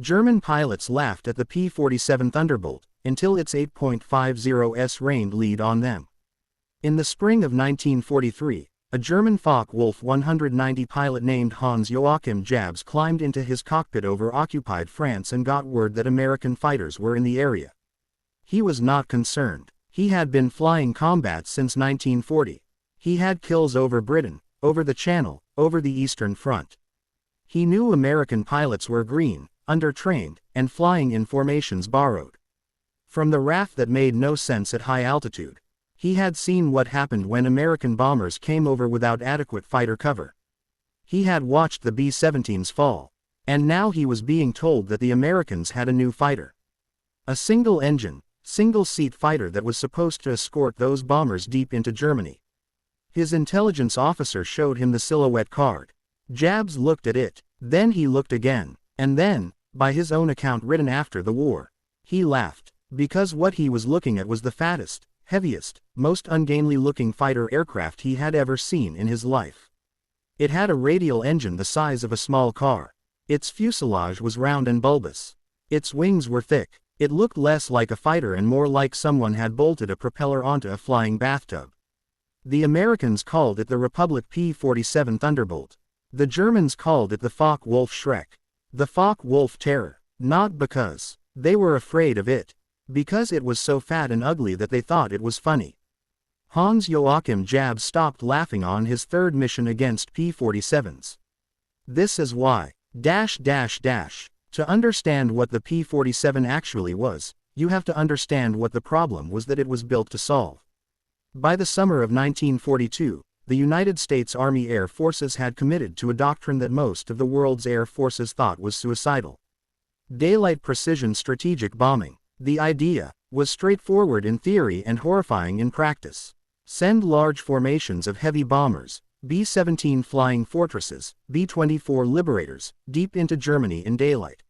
German pilots laughed at the P-47 Thunderbolt, until its 8.50s rained lead on them. In the spring of 1943, a German Focke-Wulf 190 pilot named Hans Joachim Jabs climbed into his cockpit over occupied France and got word that American fighters were in the area. He was not concerned. He had been flying combat since 1940. He had kills over Britain, over the Channel, over the Eastern Front. He knew American pilots were green, undertrained, and flying in formations borrowed from the RAF that made no sense at high altitude. He had seen what happened when American bombers came over without adequate fighter cover. He had watched the B-17s fall. And now he was being told that the Americans had a new fighter. A single-engine, single-seat fighter that was supposed to escort those bombers deep into Germany. His intelligence officer showed him the silhouette card. Jabs looked at it, then he looked again, and then, by his own account written after the war, he laughed, because what he was looking at was the fattest, heaviest, most ungainly-looking fighter aircraft he had ever seen in his life. It had a radial engine the size of a small car. Its fuselage was round and bulbous. Its wings were thick. It looked less like a fighter and more like someone had bolted a propeller onto a flying bathtub. The Americans called it the Republic P-47 Thunderbolt. The Germans called it the Focke-Wulf Schreck. The Focke-Wulf Terror. Not because they were afraid of it. Because it was so fat and ugly that they thought it was funny. Hans Joachim Jabs stopped laughing on his third mission against P-47s. This is why. To understand what the P-47 actually was, you have to understand what the problem was that it was built to solve. By the summer of 1942, the United States Army Air Forces had committed to a doctrine that most of the world's air forces thought was suicidal. Daylight precision strategic bombing. The idea was straightforward in theory and horrifying in practice. Send large formations of heavy bombers, B-17 Flying Fortresses, B-24 Liberators, deep into Germany in daylight.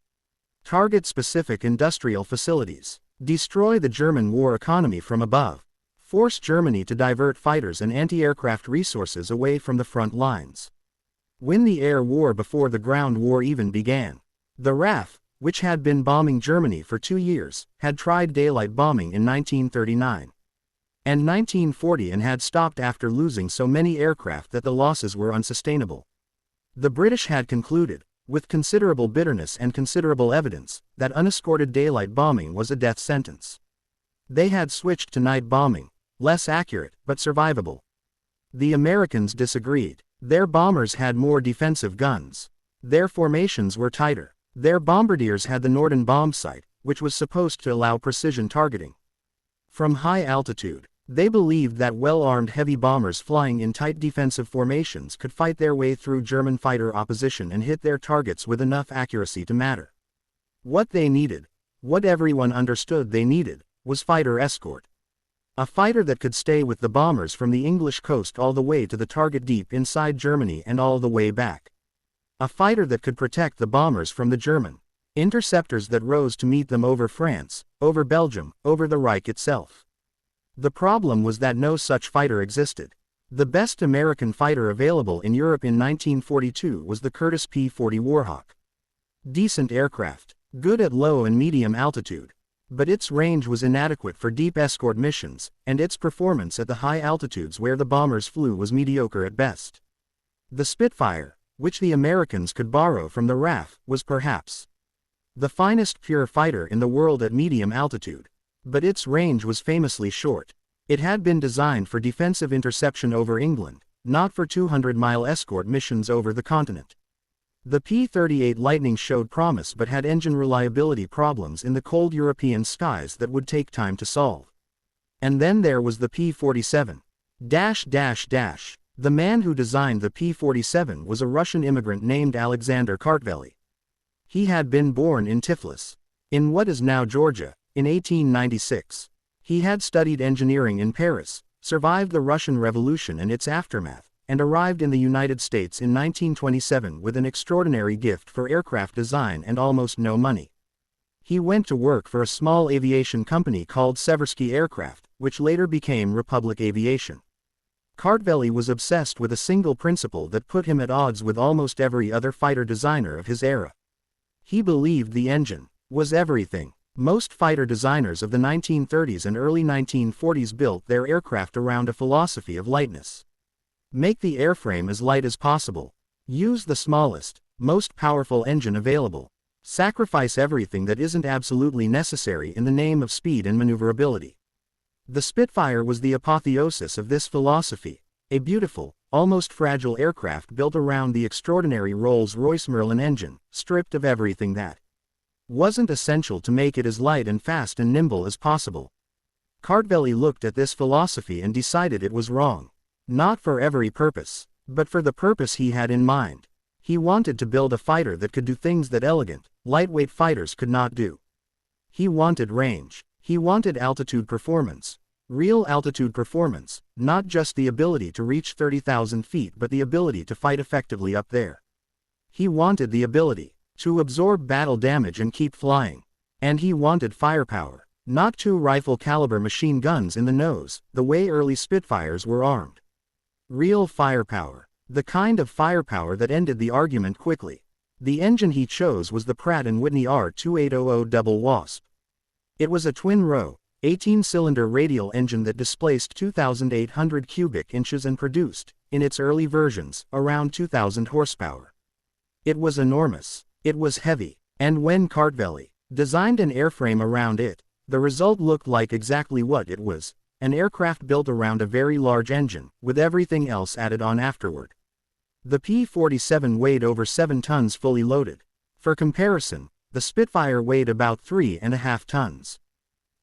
Target specific industrial facilities. Destroy the German war economy from above. Force Germany to divert fighters and anti-aircraft resources away from the front lines. Win the air war before the ground war even began. The RAF, which had been bombing Germany for 2 years, had tried daylight bombing in 1939 and 1940 and had stopped after losing so many aircraft that the losses were unsustainable. The British had concluded, with considerable bitterness and considerable evidence, that unescorted daylight bombing was a death sentence. They had switched to night bombing, less accurate, but survivable. The Americans disagreed. Their bombers had more defensive guns. Their formations were tighter. Their bombardiers had the Norden bomb sight, which was supposed to allow precision targeting. From high altitude, they believed that well-armed heavy bombers flying in tight defensive formations could fight their way through German fighter opposition and hit their targets with enough accuracy to matter. What they needed, what everyone understood they needed, was fighter escort. A fighter that could stay with the bombers from the English coast all the way to the target deep inside Germany and all the way back. A fighter that could protect the bombers from the German interceptors that rose to meet them over France, over Belgium, over the Reich itself. The problem was that no such fighter existed. The best American fighter available in Europe in 1942 was the Curtiss P-40 Warhawk. Decent aircraft, good at low and medium altitude. But its range was inadequate for deep escort missions, and its performance at the high altitudes where the bombers flew was mediocre at best. The Spitfire, which the Americans could borrow from the RAF, was perhaps the finest pure fighter in the world at medium altitude. But its range was famously short. It had been designed for defensive interception over England, not for 200-mile escort missions over the continent. The P-38 Lightning showed promise but had engine reliability problems in the cold European skies that would take time to solve. And then there was the P-47. The man who designed the P-47 was a Russian immigrant named Alexander Kartveli. He had been born in Tiflis, in what is now Georgia, in 1896. He had studied engineering in Paris, survived the Russian Revolution and its aftermath, and arrived in the United States in 1927 with an extraordinary gift for aircraft design and almost no money. He went to work for a small aviation company called Seversky Aircraft, which later became Republic Aviation. Kartveli was obsessed with a single principle that put him at odds with almost every other fighter designer of his era. He believed the engine was everything. Most fighter designers of the 1930s and early 1940s built their aircraft around a philosophy of lightness. Make the airframe as light as possible. Use the smallest, most powerful engine available. Sacrifice everything that isn't absolutely necessary in the name of speed and maneuverability. The Spitfire was the apotheosis of this philosophy, a beautiful, almost fragile aircraft built around the extraordinary Rolls-Royce Merlin engine, stripped of everything that wasn't essential to make it as light and fast and nimble as possible. Cartvelli looked at this philosophy and decided it was wrong. Not for every purpose, but for the purpose he had in mind. He wanted to build a fighter that could do things that elegant, lightweight fighters could not do. He wanted range. He wanted altitude performance. Real altitude performance, not just the ability to reach 30,000 feet but the ability to fight effectively up there. He wanted the ability to absorb battle damage and keep flying. And he wanted firepower, not 2 rifle-caliber machine guns in the nose, the way early Spitfires were armed. Real firepower. The kind of firepower that ended the argument quickly. The engine he chose was the Pratt & Whitney R2800 Double Wasp. It was a twin-row, 18-cylinder radial engine that displaced 2,800 cubic inches and produced, in its early versions, around 2,000 horsepower. It was enormous. It was heavy. And when Cartvelli designed an airframe around it, the result looked like exactly what it was, an aircraft built around a very large engine, with everything else added on afterward. The P-47 weighed over 7 tons fully loaded. For comparison, the Spitfire weighed about 3.5 tons.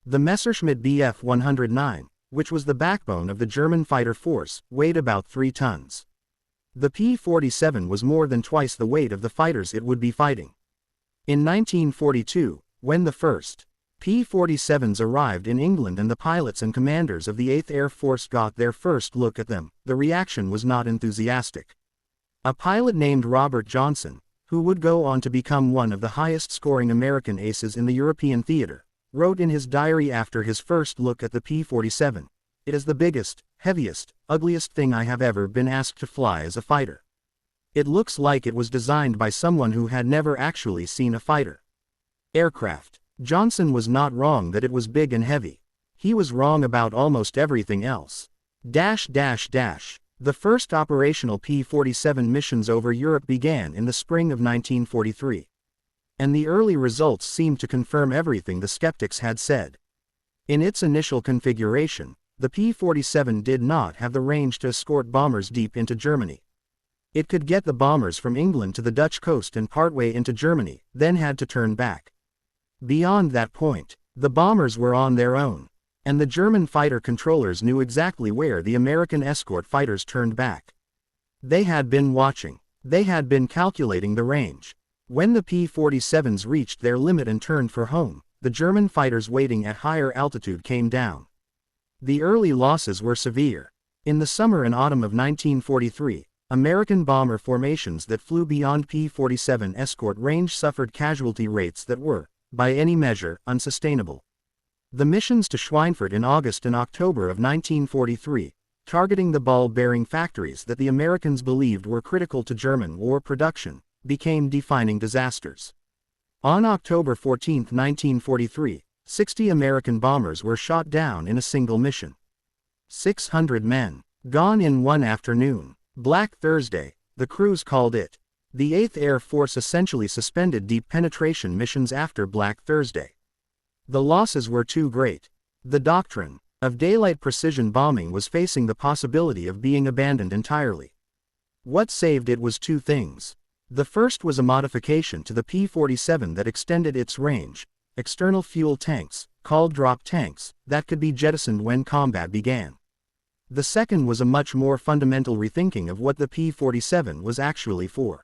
The Messerschmitt Bf 109, which was the backbone of the German fighter force, weighed about 3 tons. The P-47 was more than twice the weight of the fighters it would be fighting. In 1942, when the first P-47s arrived in England and the pilots and commanders of the 8th Air Force got their first look at them, the reaction was not enthusiastic. A pilot named Robert Johnson, who would go on to become one of the highest-scoring American aces in the European theater, wrote in his diary after his first look at the P-47, "It is the biggest, heaviest, ugliest thing I have ever been asked to fly as a fighter. It looks like it was designed by someone who had never actually seen a fighter aircraft." Johnson was not wrong that it was big and heavy. He was wrong about almost everything else. The first operational P-47 missions over Europe began in the spring of 1943. And the early results seemed to confirm everything the skeptics had said. In its initial configuration, the P-47 did not have the range to escort bombers deep into Germany. It could get the bombers from England to the Dutch coast and partway into Germany, then had to turn back. Beyond that point, the bombers were on their own. And the German fighter controllers knew exactly where the American escort fighters turned back. They had been watching. They had been calculating the range. When the P-47s reached their limit and turned for home, the German fighters waiting at higher altitude came down. The early losses were severe. In the summer and autumn of 1943, American bomber formations that flew beyond P-47 escort range suffered casualty rates that were, by any measure, unsustainable. The missions to Schweinfurt in August and October of 1943, targeting the ball-bearing factories that the Americans believed were critical to German war production, became defining disasters. On October 14, 1943, 60 American bombers were shot down in a single mission. 600 men, gone in one afternoon. Black Thursday, the crews called it. The 8th Air Force essentially suspended deep penetration missions after Black Thursday. The losses were too great. The doctrine of daylight precision bombing was facing the possibility of being abandoned entirely. What saved it was 2 things. The first was a modification to the P-47 that extended its range, external fuel tanks, called drop tanks, that could be jettisoned when combat began. The second was a much more fundamental rethinking of what the P-47 was actually for.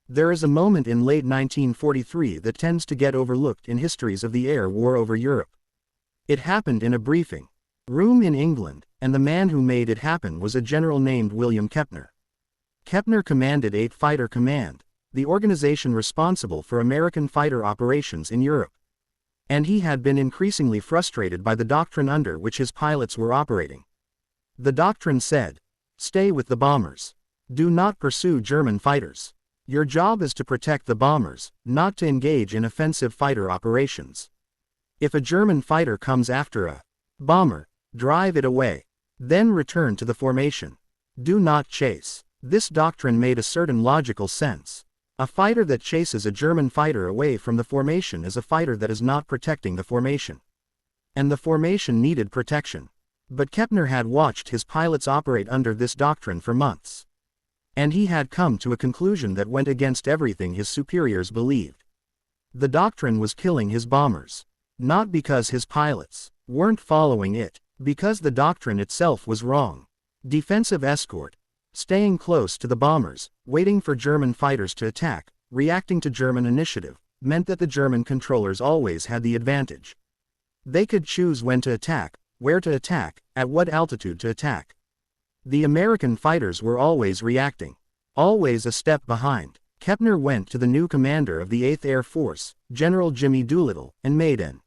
There is a moment in late 1943 that tends to get overlooked in histories of the air war over Europe. It happened in a briefing room in England, and the man who made it happen was a general named William Kepner. Kepner commanded 8th Fighter Command, the organization responsible for American fighter operations in Europe. And he had been increasingly frustrated by the doctrine under which his pilots were operating. The doctrine said, "Stay with the bombers. Do not pursue German fighters. Your job is to protect the bombers, not to engage in offensive fighter operations. If a German fighter comes after a bomber, drive it away. Then return to the formation. Do not chase. This doctrine made a certain logical sense. A fighter that chases a German fighter away from the formation is a fighter that is not protecting the formation. And the formation needed protection. But Kepner had watched his pilots operate under this doctrine for months. And he had come to a conclusion that went against everything his superiors believed. The doctrine was killing his bombers. Not because his pilots weren't following it, because the doctrine itself was wrong. Defensive escort. Staying close to the bombers, waiting for German fighters to attack, reacting to German initiative, meant that the German controllers always had the advantage. They could choose when to attack, where to attack, at what altitude to attack. The American fighters were always reacting. Always a step behind. Kepner went to the new commander of the 8th Air Force, General Jimmy Doolittle, and made an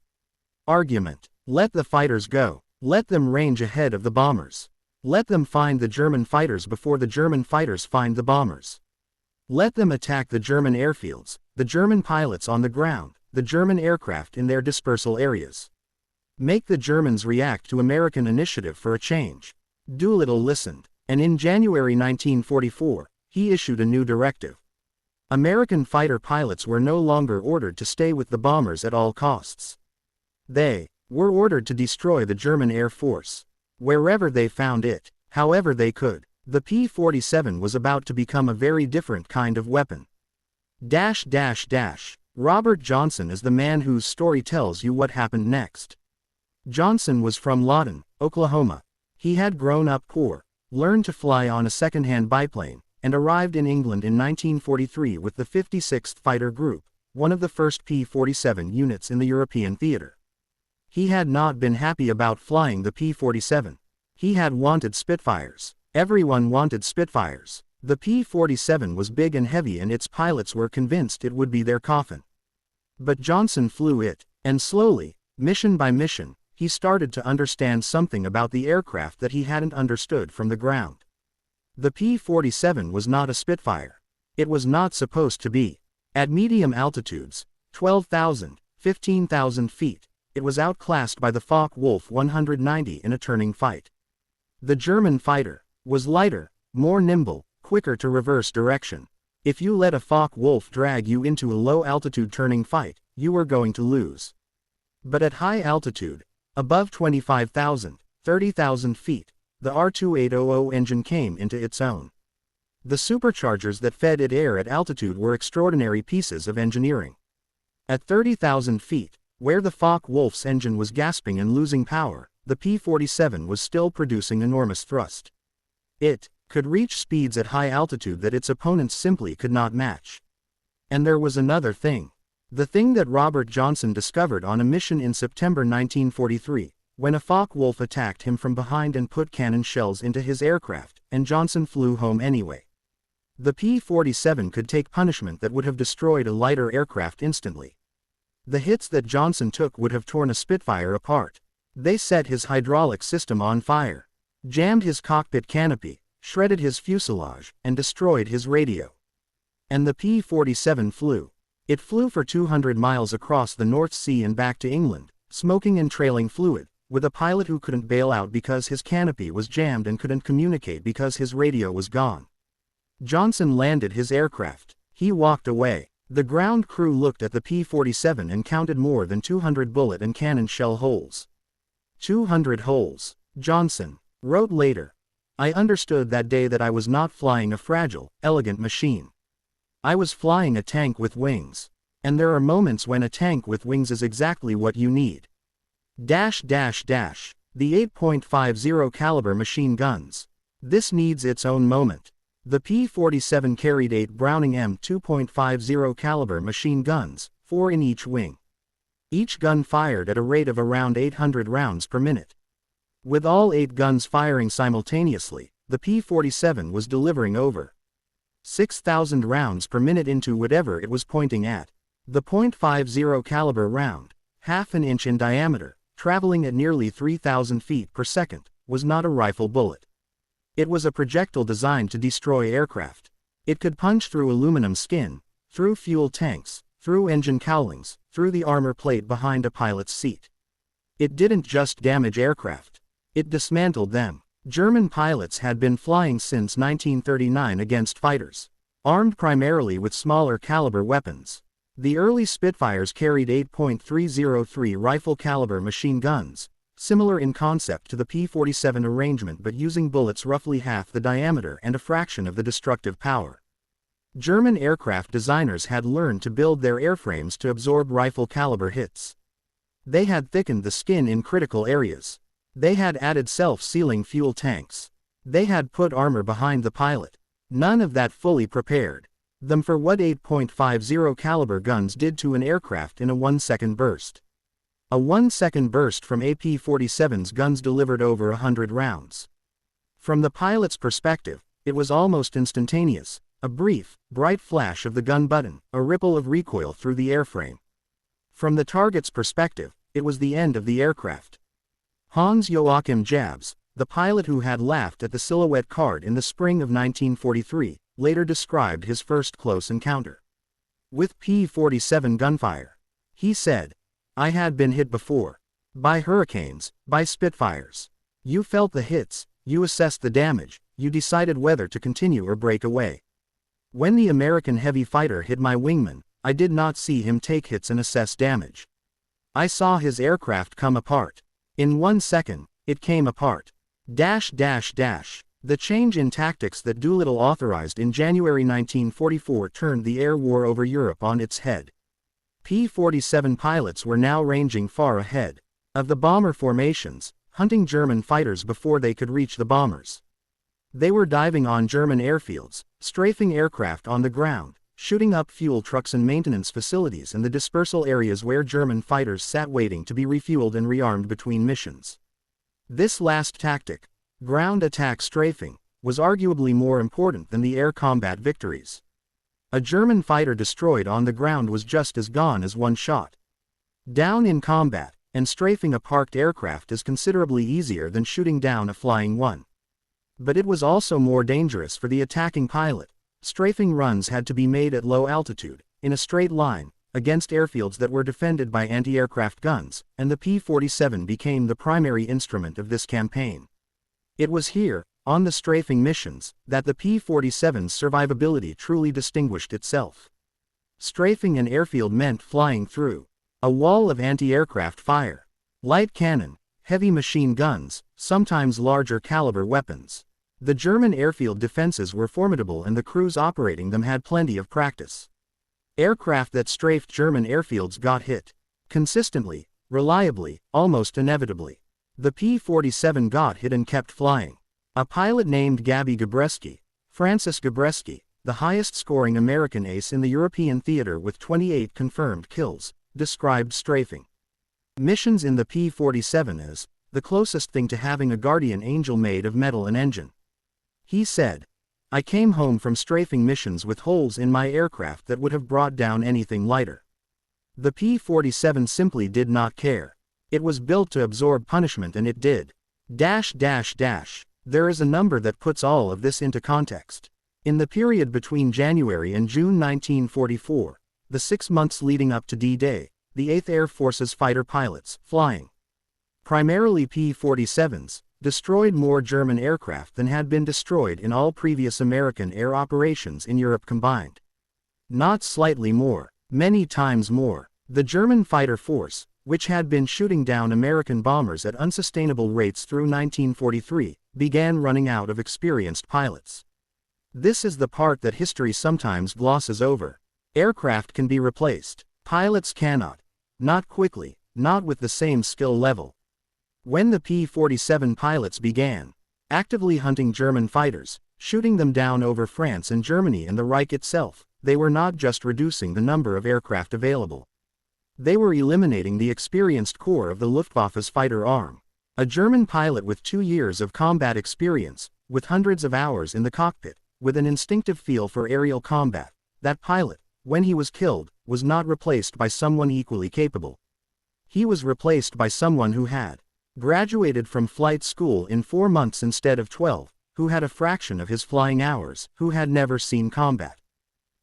argument. Let the fighters go. Let them range ahead of the bombers. Let them find the German fighters before the German fighters find the bombers. Let them attack the German airfields, the German pilots on the ground, the German aircraft in their dispersal areas. Make the Germans react to American initiative for a change. Doolittle listened, and in January 1944, he issued a new directive. American fighter pilots were no longer ordered to stay with the bombers at all costs. They were ordered to destroy the German Air Force. Wherever they found it, however they could. The P-47 was about to become a very different kind of weapon. Robert Johnson is the man whose story tells you what happened next. Johnson was from Lawton, Oklahoma. He had grown up poor, learned to fly on a second-hand biplane, and arrived in England in 1943 with the 56th Fighter Group, one of the first P-47 units in the European theater. He had not been happy about flying the P-47. He had wanted Spitfires. Everyone wanted Spitfires. The P-47 was big and heavy and its pilots were convinced it would be their coffin. But Johnson flew it, and slowly, mission by mission, he started to understand something about the aircraft that he hadn't understood from the ground. The P-47 was not a Spitfire. It was not supposed to be. At medium altitudes, 12,000, 15,000 feet, it was outclassed by the Focke-Wulf 190 in a turning fight. The German fighter was lighter, more nimble, quicker to reverse direction. If you let a Focke-Wulf drag you into a low-altitude turning fight, you were going to lose. But at high altitude, above 25,000, 30,000 feet, the R2800 engine came into its own. The superchargers that fed it air at altitude were extraordinary pieces of engineering. At 30,000 feet, where the Focke-Wulf's engine was gasping and losing power, the P-47 was still producing enormous thrust. It could reach speeds at high altitude that its opponents simply could not match. And there was another thing. The thing that Robert Johnson discovered on a mission in September 1943, when a Focke-Wulf attacked him from behind and put cannon shells into his aircraft, and Johnson flew home anyway. The P-47 could take punishment that would have destroyed a lighter aircraft instantly. The hits that Johnson took would have torn a Spitfire apart. They set his hydraulic system on fire, jammed his cockpit canopy, shredded his fuselage, and destroyed his radio. And the P-47 flew. It flew for 200 miles across the North Sea and back to England, smoking and trailing fluid, with a pilot who couldn't bail out because his canopy was jammed and couldn't communicate because his radio was gone. Johnson landed his aircraft. He walked away. The ground crew looked at the P-47 and counted more than 200 bullet and cannon shell holes. 200 holes. Johnson wrote later, "I understood that day that I was not flying a fragile, elegant machine. I was flying a tank with wings. And there are moments when a tank with wings is exactly what you need." The 8.50 caliber machine guns. This needs its own moment. The P-47 carried 8 Browning M2.50 caliber machine guns, 4 in each wing. Each gun fired at a rate of around 800 rounds per minute. With all 8 guns firing simultaneously, the P-47 was delivering over 6,000 rounds per minute into whatever it was pointing at. The .50 caliber round, half an inch in diameter, traveling at nearly 3,000 feet per second, was not a rifle bullet. It was a projectile designed to destroy aircraft. It could punch through aluminum skin, through fuel tanks, through engine cowlings, through the armor plate behind a pilot's seat. It didn't just damage aircraft. It dismantled them. German pilots had been flying since 1939 against fighters, armed primarily with smaller caliber weapons. The early Spitfires carried 8.303 rifle-caliber machine guns, similar in concept to the P-47 arrangement but using bullets roughly half the diameter and a fraction of the destructive power. German aircraft designers had learned to build their airframes to absorb rifle-caliber hits. They had thickened the skin in critical areas. They had added self-sealing fuel tanks. They had put armor behind the pilot. None of that fully prepared them for what 8.50 caliber guns did to an aircraft in a 1-second burst. A 1-second burst from a P-47's guns delivered over 100 rounds. From the pilot's perspective, it was almost instantaneous, a brief, bright flash of the gun button, a ripple of recoil through the airframe. From the target's perspective, it was the end of the aircraft. Hans Joachim Jabs, the pilot who had laughed at the silhouette card in the spring of 1943, later described his first close encounter with P-47 gunfire. He said, "I had been hit before. By hurricanes, by Spitfires. You felt the hits, you assessed the damage, you decided whether to continue or break away. When the American heavy fighter hit my wingman, I did not see him take hits and assess damage. I saw his aircraft come apart. In 1 second, it came apart. The change in tactics that Doolittle authorized in January 1944 turned the air war over Europe on its head. P-47 pilots were now ranging far ahead of the bomber formations, hunting German fighters before they could reach the bombers. They were diving on German airfields, strafing aircraft on the ground, shooting up fuel trucks and maintenance facilities in the dispersal areas where German fighters sat waiting to be refueled and rearmed between missions. This last tactic, ground attack strafing, was arguably more important than the air combat victories. A German fighter destroyed on the ground was just as gone as one shot down in combat, and strafing a parked aircraft is considerably easier than shooting down a flying one. But it was also more dangerous for the attacking pilot. Strafing runs had to be made at low altitude, in a straight line, against airfields that were defended by anti-aircraft guns, and the P-47 became the primary instrument of this campaign. It was here, on the strafing missions, that the P-47's survivability truly distinguished itself. Strafing an airfield meant flying through a wall of anti-aircraft fire, light cannon, heavy machine guns, sometimes larger caliber weapons. The German airfield defenses were formidable and the crews operating them had plenty of practice. Aircraft that strafed German airfields got hit. Consistently, reliably, almost inevitably. The P-47 got hit and kept flying. A pilot named Gaby Gabreski, Francis Gabreski, the highest-scoring American ace in the European theater with 28 confirmed kills, described strafing missions in the P-47 as the closest thing to having a guardian angel made of metal and engine. He said, "I came home from strafing missions with holes in my aircraft that would have brought down anything lighter." The P-47 simply did not care. It was built to absorb punishment and it did. There is a number that puts all of this into context. In the period between January and June 1944, the 6 months leading up to D-Day, the 8th Air Force's fighter pilots, flying primarily P-47s, destroyed more German aircraft than had been destroyed in all previous American air operations in Europe combined. Not slightly more, many times more. The German fighter force, which had been shooting down American bombers at unsustainable rates through 1943, began running out of experienced pilots. This is the part that history sometimes glosses over. Aircraft can be replaced. Pilots cannot. Not quickly, not with the same skill level. When the P-47 pilots began actively hunting German fighters, shooting them down over France and Germany and the Reich itself, they were not just reducing the number of aircraft available. They were eliminating the experienced core of the Luftwaffe's fighter arm. A German pilot with 2 years of combat experience, with hundreds of hours in the cockpit, with an instinctive feel for aerial combat, that pilot, when he was killed, was not replaced by someone equally capable. He was replaced by someone who had graduated from flight school in 4 months instead of 12, who had a fraction of his flying hours, who had never seen combat.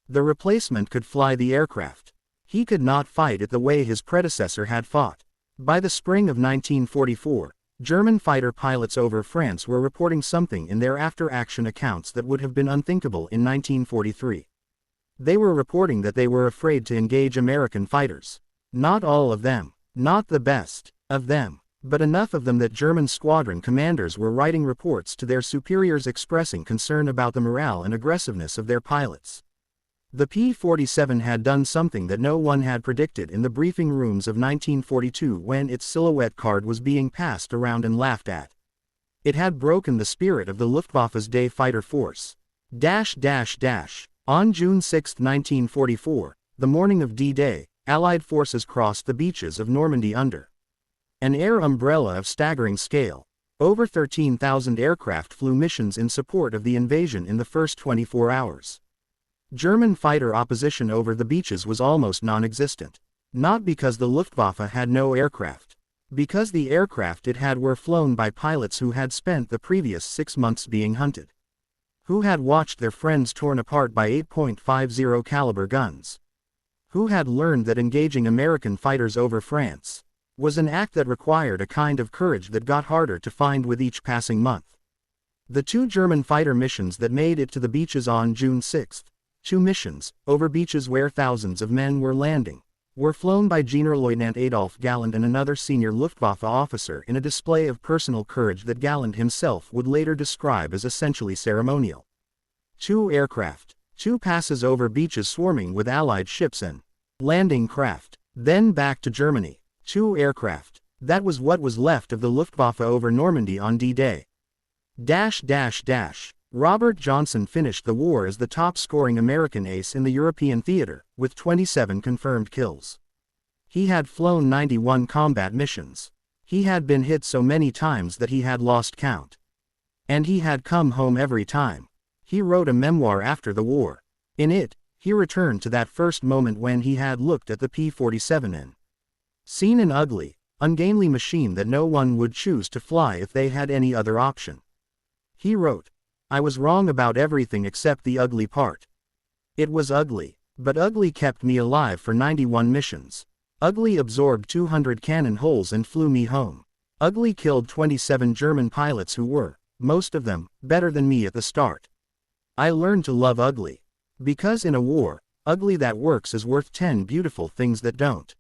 The replacement could fly the aircraft. He could not fight it the way his predecessor had fought. By the spring of 1944, German fighter pilots over France were reporting something in their after-action accounts that would have been unthinkable in 1943. They were reporting that they were afraid to engage American fighters. Not all of them, not the best of them, but enough of them that German squadron commanders were writing reports to their superiors expressing concern about the morale and aggressiveness of their pilots. The P-47 had done something that no one had predicted in the briefing rooms of 1942 when its silhouette card was being passed around and laughed at. It had broken the spirit of the Luftwaffe's day fighter force. On June 6, 1944, the morning of D-Day, Allied forces crossed the beaches of Normandy under an air umbrella of staggering scale. Over 13,000 aircraft flew missions in support of the invasion in the first 24 hours. German fighter opposition over the beaches was almost non-existent. Not because the Luftwaffe had no aircraft. Because the aircraft it had were flown by pilots who had spent the previous 6 months being hunted. Who had watched their friends torn apart by 8.50 caliber guns. Who had learned that engaging American fighters over France was an act that required a kind of courage that got harder to find with each passing month. The 2 German fighter missions that made it to the beaches on June 6, 2 missions, over beaches where thousands of men were landing, were flown by Generalleutnant Adolf Galland and another senior Luftwaffe officer in a display of personal courage that Galland himself would later describe as essentially ceremonial. 2 aircraft, 2 passes over beaches swarming with Allied ships and landing craft, then back to Germany. 2 aircraft. That was what was left of the Luftwaffe over Normandy on D-Day. Robert Johnson finished the war as the top-scoring American ace in the European theater, with 27 confirmed kills. He had flown 91 combat missions. He had been hit so many times that he had lost count. And he had come home every time. He wrote a memoir after the war. In it, he returned to that first moment when he had looked at the P-47 and seen an ugly, ungainly machine that no one would choose to fly if they had any other option. He wrote, "I was wrong about everything except the ugly part. It was ugly, but ugly kept me alive for 91 missions. Ugly absorbed 200 cannon holes and flew me home. Ugly killed 27 German pilots who were, most of them, better than me at the start. I learned to love ugly. Because in a war, ugly that works is worth 10 beautiful things that don't."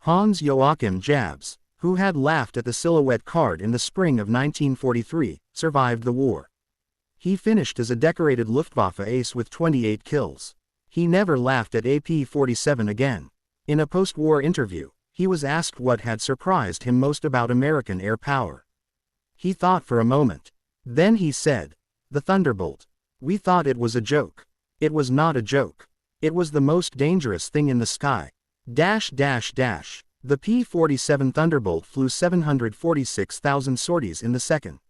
Hans Joachim Jabs, who had laughed at the silhouette card in the spring of 1943, survived the war. He finished as a decorated Luftwaffe ace with 28 kills. He never laughed at a P-47 again. In a post-war interview, he was asked what had surprised him most about American air power. He thought for a moment. Then he said, "The Thunderbolt. We thought it was a joke. It was not a joke. It was the most dangerous thing in the sky." The P-47 Thunderbolt flew 746,000 sorties in the Second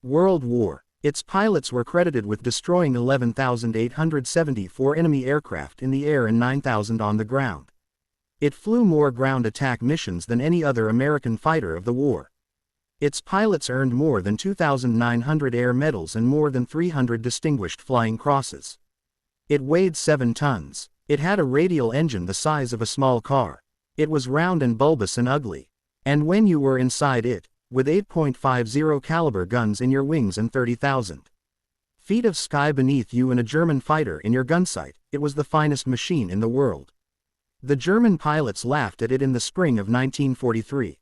World War. Its pilots were credited with destroying 11,874 enemy aircraft in the air and 9,000 on the ground. It flew more ground attack missions than any other American fighter of the war. Its pilots earned more than 2,900 air medals and more than 300 distinguished flying crosses. It weighed 7 tons. It had a radial engine the size of a small car. It was round and bulbous and ugly. And when you were inside it, with 8.50 caliber guns in your wings and 30,000 feet of sky beneath you and a German fighter in your gunsight, it was the finest machine in the world. The German pilots laughed at it in the spring of 1943.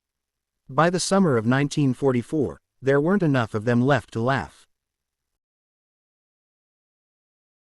By the summer of 1944, there weren't enough of them left to laugh.